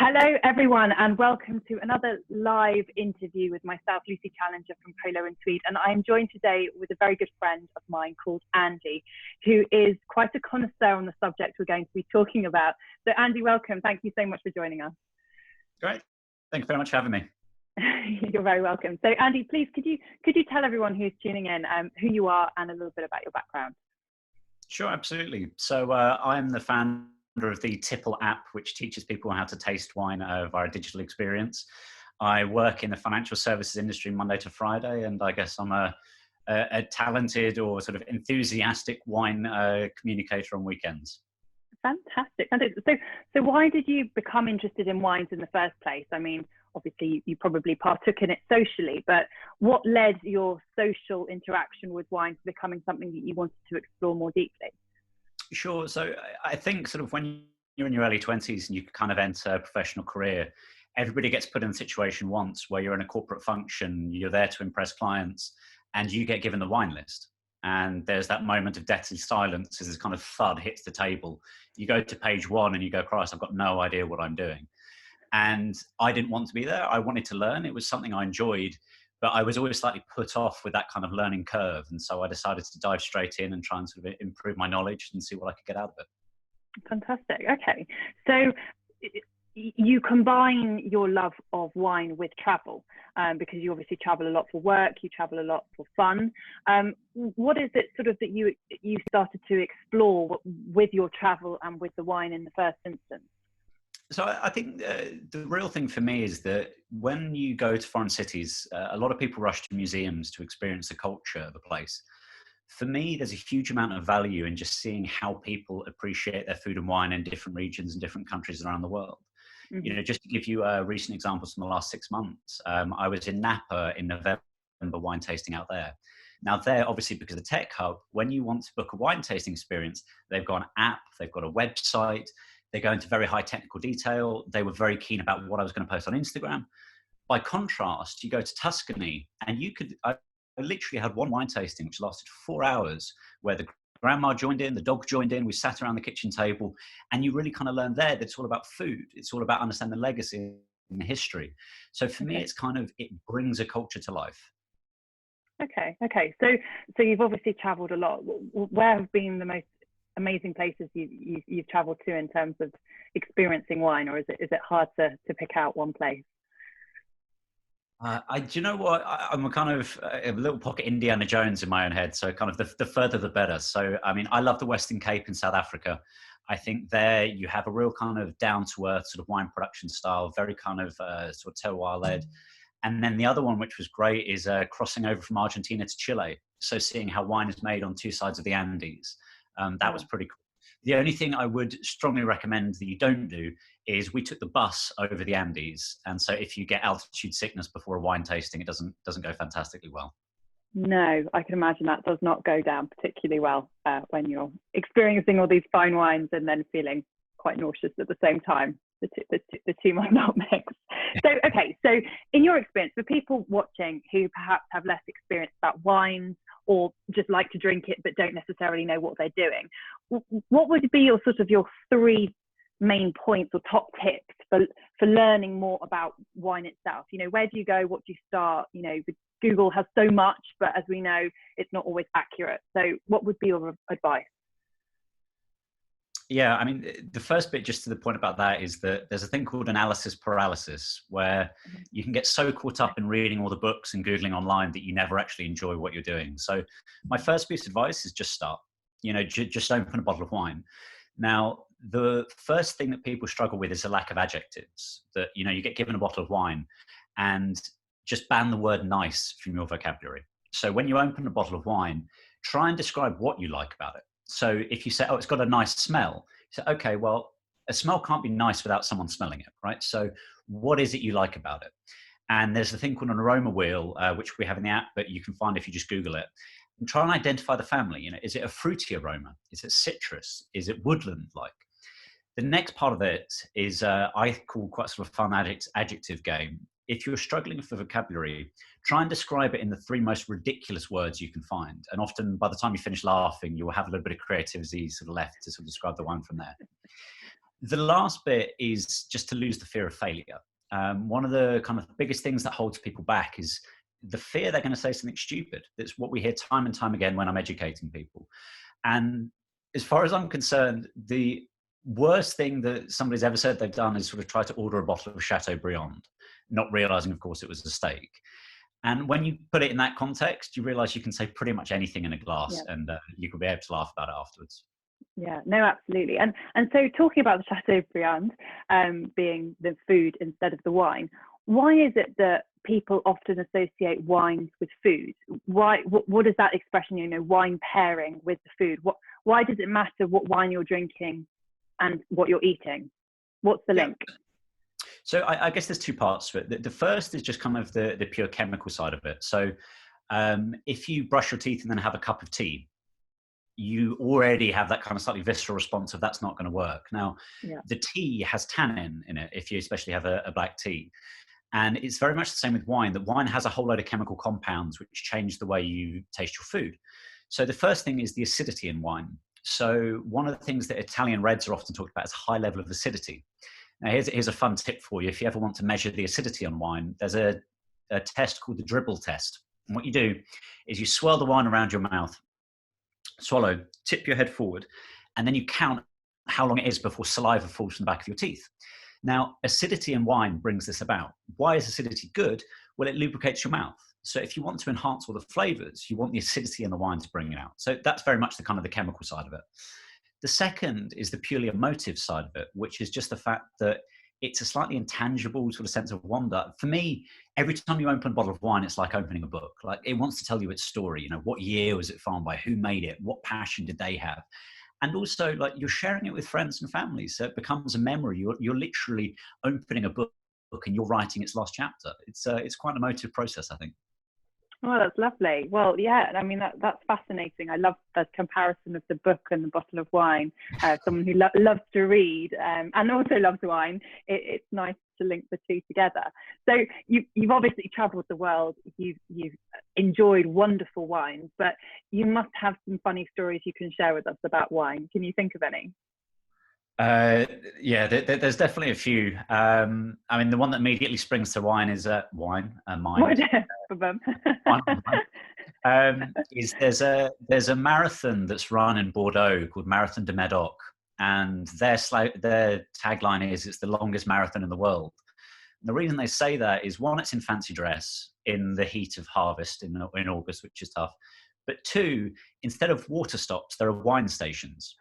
Hello, everyone, and welcome to another live interview with myself, Lucy Challenger from Polo and Tweed. And I'm joined today with a very good friend of mine called Andy, who is quite a connoisseur on the subject we're going to be talking about. So, Andy, welcome. Thank you so much for joining us. Great. Thank you very much for having me. You're very welcome. So, Andy, please, could you tell everyone who's tuning in who you are and a little bit about your background? Sure, absolutely. So I'm the founder of the Tipple app, which teaches people how to taste wine via a digital experience. I work in the financial services industry Monday to Friday, and I guess I'm a talented or sort of enthusiastic wine communicator on weekends. Fantastic. So why did you become interested in wines in the first place? I mean, obviously you probably partook in it socially, but what led your social interaction with wine to becoming something that you wanted to explore more deeply? Sure. So I think sort of when you're in your early 20s and you kind of enter a professional career, everybody gets put in a situation once where you're in a corporate function, you're there to impress clients, and you get given the wine list. And there's that moment of deathly silence as this kind of thud hits the table. You go to page one and you go, Christ, I've got no idea what I'm doing. And I didn't want to be there. I wanted to learn. It was something I enjoyed, but I was always slightly put off with that kind of learning curve. And so I decided to dive straight in and try and sort of improve my knowledge and see what I could get out of it. Fantastic. Okay. So you combine your love of wine with travel, because you obviously travel a lot for work, you travel a lot for fun. What is it sort of that you started to explore with your travel and with the wine in the first instance? So I think the real thing for me is that when you go to foreign cities, a lot of people rush to museums to experience the culture of a place. For me, there's a huge amount of value in just seeing how people appreciate their food and wine in different regions and different countries around the world. Mm-hmm. You know, just to give you recent examples from the last 6 months, I was in Napa in November wine tasting out there. Now there, obviously because of the tech hub, when you want to book a wine tasting experience, they've got an app, they've got a website, they go into very high technical detail. They were very keen about what I was going to post on Instagram. By contrast, you go to Tuscany and I literally had one wine tasting, which lasted 4 hours, where the grandma joined in, the dog joined in, we sat around the kitchen table, and you really kind of learned there that it's all about food. It's all about understanding the legacy and the history. So for me, it's kind of, it brings a culture to life. Okay. So you've obviously traveled a lot. Where have been the most amazing places you've traveled to in terms of experiencing wine, or is it hard to pick out one place? Do you know what? I'm a kind of a little pocket Indiana Jones in my own head. So kind of the further the better. So, I mean, I love the Western Cape in South Africa. I think there you have a real kind of down to earth sort of wine production style, very kind of sort of terroir led. And then the other one, which was great, is crossing over from Argentina to Chile. So seeing how wine is made on two sides of the Andes. That was pretty cool. The only thing I would strongly recommend that you don't do is we took the bus over the Andes. And so if you get altitude sickness before a wine tasting, it doesn't go fantastically well. No, I can imagine that does not go down particularly well when you're experiencing all these fine wines and then feeling quite nauseous at the same time. The two might not mix. So, okay, so in your experience, for people watching who perhaps have less experience about wines or just like to drink it but don't necessarily know what they're doing, what would be your three main points or top tips for learning more about wine itself? You know, where do you go? What do you start? You know, Google has so much, but as we know, it's not always accurate. So what would be your advice? Yeah, I mean, the first bit, just to the point about that, is that there's a thing called analysis paralysis, where you can get so caught up in reading all the books and Googling online that you never actually enjoy what you're doing. So my first piece of advice is just start. You know, just open a bottle of wine. Now, the first thing that people struggle with is a lack of adjectives. That, you know, you get given a bottle of wine and just ban the word nice from your vocabulary. So when you open a bottle of wine, try and describe what you like about it. So if you say, oh, it's got a nice smell, you say, okay, well, a smell can't be nice without someone smelling it, right? So what is it you like about it? And there's a thing called an aroma wheel, which we have in the app, but you can find if you just Google it. And try and identify the family. You know, is it a fruity aroma? Is it citrus? Is it woodland-like? The next part of it is I call quite sort of fun adjective game. If you're struggling for vocabulary, try and describe it in the three most ridiculous words you can find. And often by the time you finish laughing, you'll have a little bit of creativity sort of left to sort of describe the wine from there. The last bit is just to lose the fear of failure. One of the kind of biggest things that holds people back is the fear they're going to say something stupid. That's what we hear time and time again when I'm educating people. And as far as I'm concerned, the worst thing that somebody's ever said they've done is sort of try to order a bottle of Chateaubriand, not realizing, of course, it was a steak. And when you put it in that context, you realize you can say pretty much anything in a glass, and you can be able to laugh about it afterwards. Yeah, no, absolutely. And so talking about the Chateaubriand being the food instead of the wine, why is it that people often associate wines with food? Why? What is that expression? Wine pairing with the food. Why does it matter what wine you're drinking and what you're eating? What's the link? So I guess there's two parts to it. The first is just kind of the pure chemical side of it. So if you brush your teeth and then have a cup of tea, you already have that kind of slightly visceral response of that's not going to work. Now, the tea has tannin in it, if you especially have a black tea. And it's very much the same with wine, that wine has a whole load of chemical compounds which change the way you taste your food. So the first thing is the acidity in wine. So one of the things that Italian reds are often talked about is a high level of acidity. Now, here's a fun tip for you. If you ever want to measure the acidity on wine, there's a test called the dribble test. And what you do is you swirl the wine around your mouth, swallow, tip your head forward, and then you count how long it is before saliva falls from the back of your teeth. Now, acidity in wine brings this about. Why is acidity good? Well, it lubricates your mouth. So if you want to enhance all the flavors, you want the acidity in the wine to bring it out. So that's very much the kind of the chemical side of it. The second is the purely emotive side of it, which is just the fact that it's a slightly intangible sort of sense of wonder. For me, every time you open a bottle of wine, it's like opening a book. Like it wants to tell you its story. What year was it farmed by? Who made it? What passion did they have? And also, like, you're sharing it with friends and family, so it becomes a memory. You're literally opening a book and you're writing its last chapter. It's quite an emotive process, I think. Oh, that's lovely. Well, yeah, I mean, that's fascinating. I love the comparison of the book and the bottle of wine. Someone who loves to read and also loves wine, it's nice to link the two together. So you've obviously traveled the world. You've enjoyed wonderful wines, but you must have some funny stories you can share with us about wine. Can you think of any? Yeah, there's definitely a few. I mean, the one that immediately springs to mind is wine and mind. Is there's a marathon that's run in Bordeaux called Marathon de Médoc, and their tagline is it's the longest marathon in the world. And the reason they say that is, one, it's in fancy dress in the heat of harvest in August, which is tough. But two, instead of water stops, there are wine stations.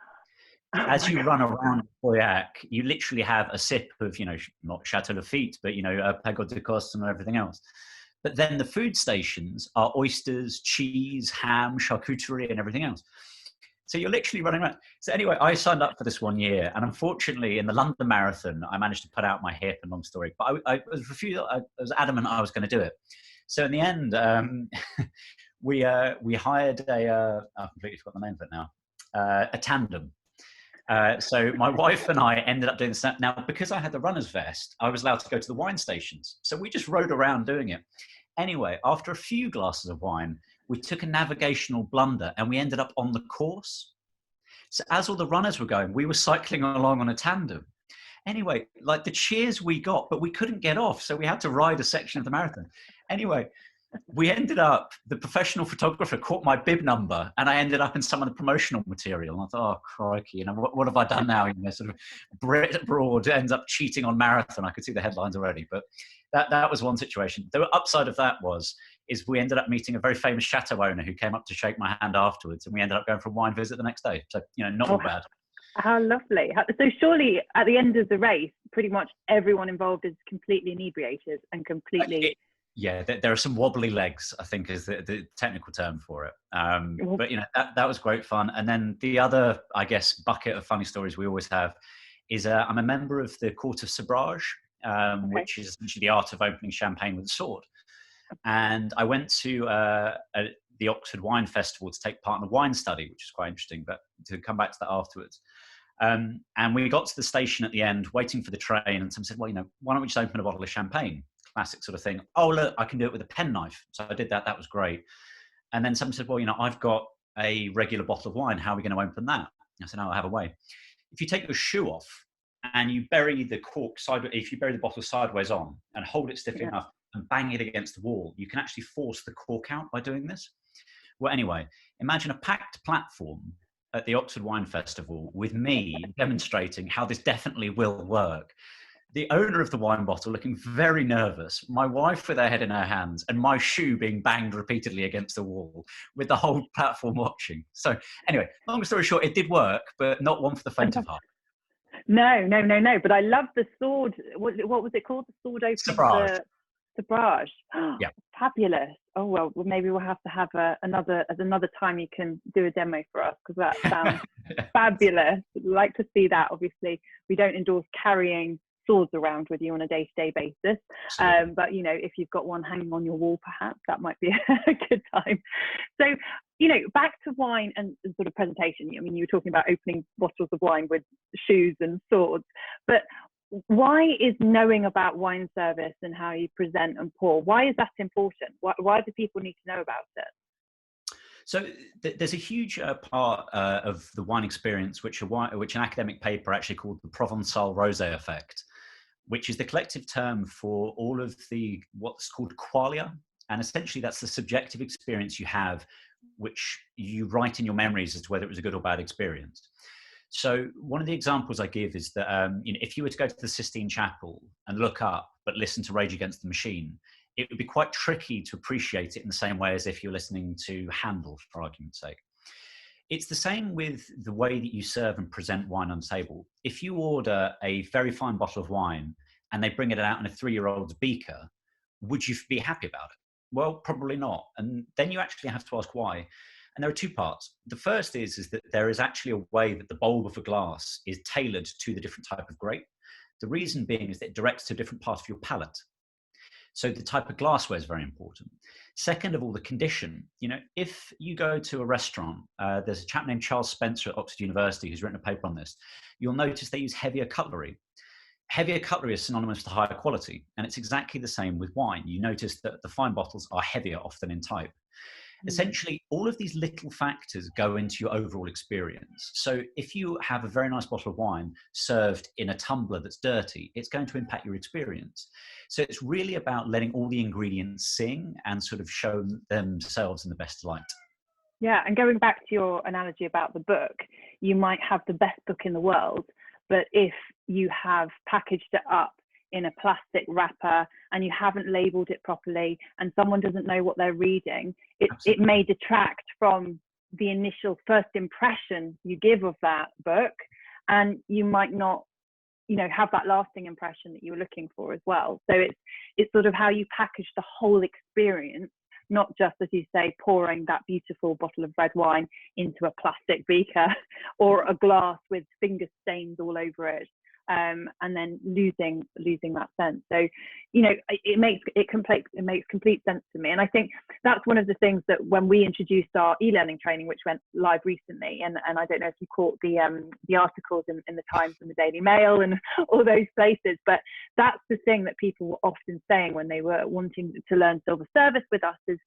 As you run around Pauillac, you literally have a sip of, not Chateau Lafite, but, Pagode de Coste and everything else. But then the food stations are oysters, cheese, ham, charcuterie, and everything else. So you're literally running around. So anyway, I signed up for this 1 year. And unfortunately, in the London Marathon, I managed to put out my hip, and long story. But I was adamant I was going to do it. So in the end, we hired I completely forgot the name of it now, a tandem. So my wife and I ended up doing this. Now, because I had the runner's vest, I was allowed to go to the wine stations. So we just rode around doing it. Anyway, after a few glasses of wine, we took a navigational blunder and we ended up on the course. So as all the runners were going, we were cycling along on a tandem. Anyway, like the cheers we got, but we couldn't get off. So we had to ride a section of the marathon. Anyway, we ended up, the professional photographer caught my bib number and I ended up in some of the promotional material. And I thought, oh, crikey, what have I done now? Sort of Brit abroad ends up cheating on marathon. I could see the headlines already, but that was one situation. The upside of that is we ended up meeting a very famous chateau owner who came up to shake my hand afterwards, and we ended up going for a wine visit the next day. So, not all bad. How lovely. So surely at the end of the race, pretty much everyone involved is completely inebriated and completely... Yeah, there are some wobbly legs, I think is the technical term for it. But, that was great fun. And then the other, I guess, bucket of funny stories we always have is I'm a member of the Court of Sabrage, which is essentially the art of opening champagne with a sword. And I went to the Oxford Wine Festival to take part in a wine study, which is quite interesting, but to come back to that afterwards. And we got to the station at the end, waiting for the train, and someone said, well, why don't we just open a bottle of champagne? Classic sort of thing. Oh, look, I can do it with a penknife. So I did that. That was great. And then someone said, well, I've got a regular bottle of wine. How are we going to open that? I said, no, I have a way. If you take your shoe off and you bury the cork sideways, if you bury the bottle sideways on and hold it stiffly Yeah. enough and bang it against the wall, you can actually force the cork out by doing this. Well, anyway, imagine a packed platform at the Oxford Wine Festival with me demonstrating how this definitely will work. The owner of the wine bottle looking very nervous, my wife with her head in her hands, and my shoe being banged repeatedly against the wall with the whole platform watching. So anyway, long story short, it did work, but not one for the faint of heart. No. But I love the sword. What was it called? The sword opening of Sabrage. the Sabrage. Yeah. Fabulous. Oh, well, maybe we'll have to have another time you can do a demo for us, because that sounds fabulous. I'd like to see that. Obviously, we don't endorse carrying swords around with you on a day-to-day basis. But, if you've got one hanging on your wall, perhaps that might be a good time. So, back to wine and sort of presentation. I mean, you were talking about opening bottles of wine with shoes and swords, but why is knowing about wine service and how you present and pour, why is that important? Why do people need to know about it? So there's a huge part of the wine experience, which an academic paper actually called the Provençal Rosé effect, which is the collective term for all of what's called qualia. And essentially that's the subjective experience you have, which you write in your memories as to whether it was a good or bad experience. So one of the examples I give is that if you were to go to the Sistine Chapel and look up, but listen to Rage Against the Machine, it would be quite tricky to appreciate it in the same way as if you're listening to Handel, for argument's sake. It's the same with the way that you serve and present wine on the table. If you order a very fine bottle of wine and they bring it out in a 3-year-old's beaker, would you be happy about it? Well, probably not. And then you actually have to ask why. And there are two parts. The first is that there is actually a way that the bulb of a glass is tailored to the different type of grape. The reason being is that it directs to a different part of your palate. So the type of glassware is very important. Second of all, the condition. If you go to a restaurant, there's a chap named Charles Spencer at Oxford University who's written a paper on this. You'll notice they use heavier cutlery. Heavier cutlery is synonymous with higher quality, and it's exactly the same with wine. You notice that the fine bottles are heavier often in type. Essentially, all of these little factors go into your overall experience. So if you have a very nice bottle of wine served in a tumbler that's dirty, it's going to impact your experience. So it's really about letting all the ingredients sing and sort of show themselves in the best light. Yeah, and going back to your analogy about the book, you might have the best book in the world, but if you have packaged it up in a plastic wrapper and you haven't labeled it properly and someone doesn't know what they're reading, it may detract from the initial first impression you give of that book, and you might not have that lasting impression that you were looking for as well. So it's sort of how you package the whole experience, not just, as you say, pouring that beautiful bottle of red wine into a plastic beaker or a glass with finger stains all over it. And then losing that sense. So, it makes complete sense to me. And I think that's one of the things that when we introduced our e-learning training, which went live recently, and I don't know if you caught the articles in the Times and the Daily Mail and all those places, but that's the thing that people were often saying when they were wanting to learn silver service with us is,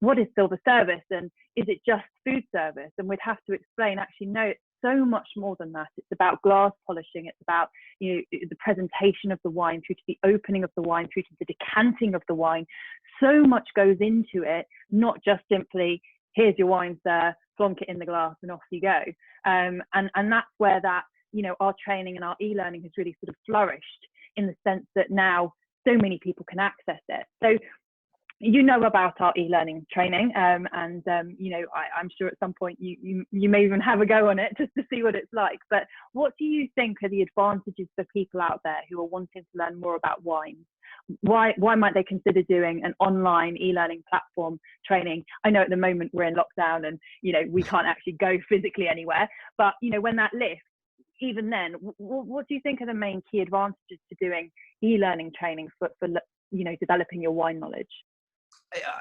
what is silver service, and is it just food service? And we'd have to explain, actually, no, it's so much more than that. It's about glass polishing. It's about the presentation of the wine, through to the opening of the wine, through to the decanting of the wine. So much goes into it, not just simply, here's your wine, sir, plonk it in the glass and off you go. And that's where that, our training and our e-learning has really sort of flourished, in the sense that now so many people can access it. So about our e-learning training, and I'm sure at some point you may even have a go on it just to see what it's like. But what do you think are the advantages for people out there who are wanting to learn more about wine? Why might they consider doing an online e-learning platform training? I know at the moment we're in lockdown and we can't actually go physically anywhere, but when that lifts, even then, what do you think are the main key advantages to doing e-learning training for developing your wine knowledge?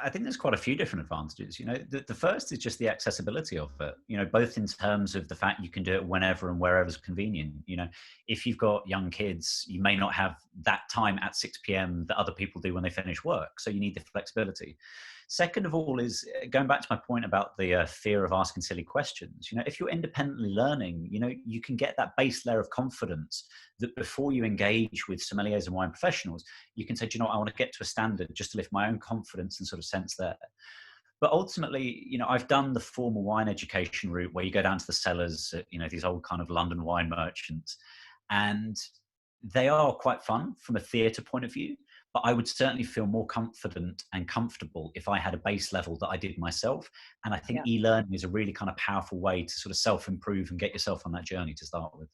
I think there's quite a few different advantages. The first is just the accessibility of it, both in terms of the fact you can do it whenever and wherever is convenient. If you've got young kids, you may not have that time at 6 p.m. that other people do when they finish work. So you need the flexibility. Second of all is going back to my point about the fear of asking silly questions. If you're independently learning, you can get that base layer of confidence that before you engage with sommeliers and wine professionals, you can say, do you know what, I want to get to a standard just to lift my own confidence and sort of sense there. But ultimately, I've done the formal wine education route where you go down to the cellars at, these old kind of London wine merchants, and they are quite fun from a theatre point of view. But I would certainly feel more confident and comfortable if I had a base level that I did myself. And I think e-learning is a really kind of powerful way to sort of self-improve and get yourself on that journey to start with.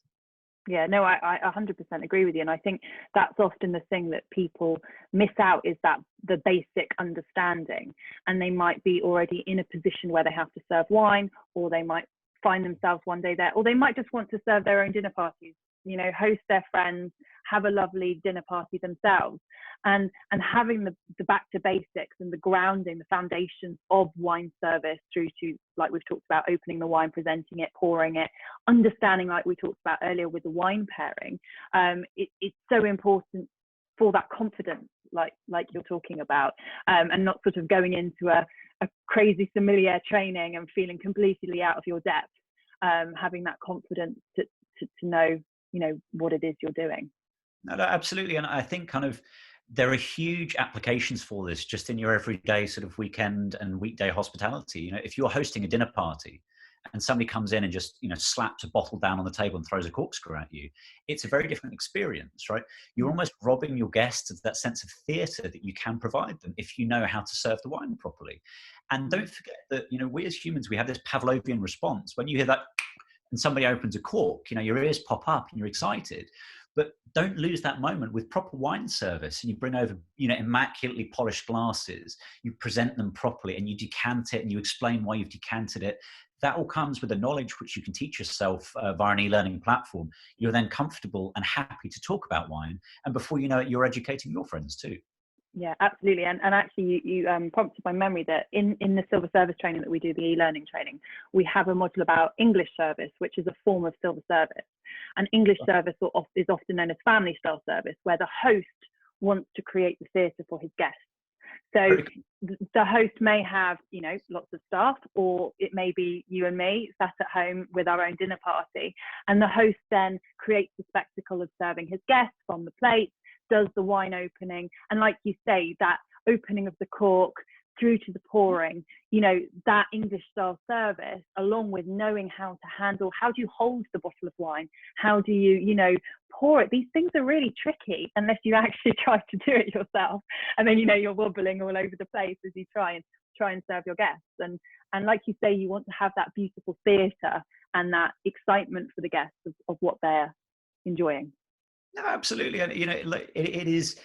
Yeah, no, I 100% agree with you. And I think that's often the thing that people miss out, is that the basic understanding. And they might be already in a position where they have to serve wine, or they might find themselves one day there, or they might just want to serve their own dinner parties, host their friends, have a lovely dinner party themselves. And having the back to basics and the grounding, the foundations of wine service through to, like we've talked about, opening the wine, presenting it, pouring it, understanding, like we talked about earlier with the wine pairing, it's so important for that confidence, like you're talking about, and not sort of going into a crazy sommelier training and feeling completely out of your depth, having that confidence to know, what it is you're doing. No, absolutely. And I think kind of there are huge applications for this just in your everyday sort of weekend and weekday hospitality. If you're hosting a dinner party and somebody comes in and just, slaps a bottle down on the table and throws a corkscrew at you, it's a very different experience, right? You're almost robbing your guests of that sense of theatre that you can provide them if you know how to serve the wine properly. And don't forget that, we as humans, we have this Pavlovian response. When you hear that and somebody opens a cork, your ears pop up and you're excited. But don't lose that moment with proper wine service, and you bring over, immaculately polished glasses, you present them properly, and you decant it and you explain why you've decanted it. That all comes with a knowledge which you can teach yourself via an e-learning platform. You're then comfortable and happy to talk about wine. And before you know it, you're educating your friends too. Yeah, absolutely. And actually, you prompted my memory that in the silver service training that we do, the e-learning training, we have a module about English service, which is a form of silver service. And English service is often known as family style service, where the host wants to create the theatre for his guests. So the host may have, lots of staff, or it may be you and me sat at home with our own dinner party. And the host then creates the spectacle of serving his guests from the plate, does the wine opening, and like you say, that opening of the cork through to the pouring, that English style service, along with knowing how to handle, how do you hold the bottle of wine, how do you pour it. These things are really tricky unless you actually try to do it yourself, and then you're wobbling all over the place as you try and serve your guests. And like you say, you want to have that beautiful theatre and that excitement for the guests of what they're enjoying. No, absolutely. And, it is,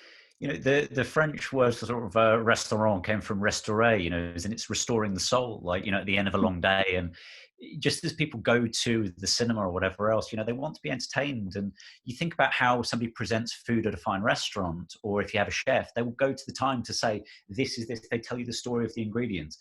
the French word for sort of restaurant came from restaurer, and it's restoring the soul, like, at the end of a long day. And just as people go to the cinema or whatever else, they want to be entertained. And you think about how somebody presents food at a fine restaurant, or if you have a chef, they will go to the time to say, this is this, they tell you the story of the ingredients.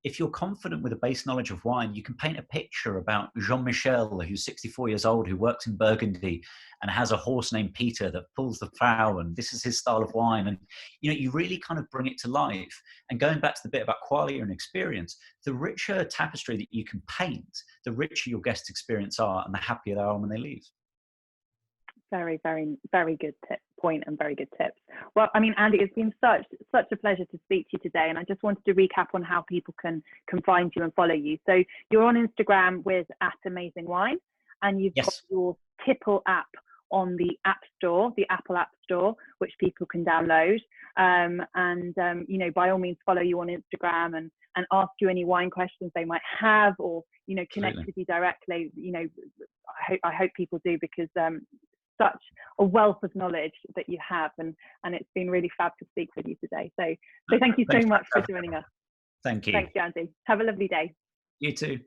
If you're confident with a base knowledge of wine, you can paint a picture about Jean-Michel, who's 64 years old, who works in Burgundy and has a horse named Peter that pulls the plough, and this is his style of wine. And, you really kind of bring it to life. And going back to the bit about quality and experience, the richer tapestry that you can paint, the richer your guest experience are, and the happier they are when they leave. Very, very, very good point and very good tips. Well, I mean, Andy, it's been such a pleasure to speak to you today. And I just wanted to recap on how people can find you and follow you. So you're on Instagram with @AmazingWine, and you've got your Tipple app on the App Store, the Apple App Store, which people can download. By all means, follow you on Instagram and ask you any wine questions they might have, or, connect with you directly. I hope people do, because such a wealth of knowledge that you have, and it's been really fab to speak with you today. So thank you so much for joining us. Thank you. Thanks, Andy. Have a lovely day. You too.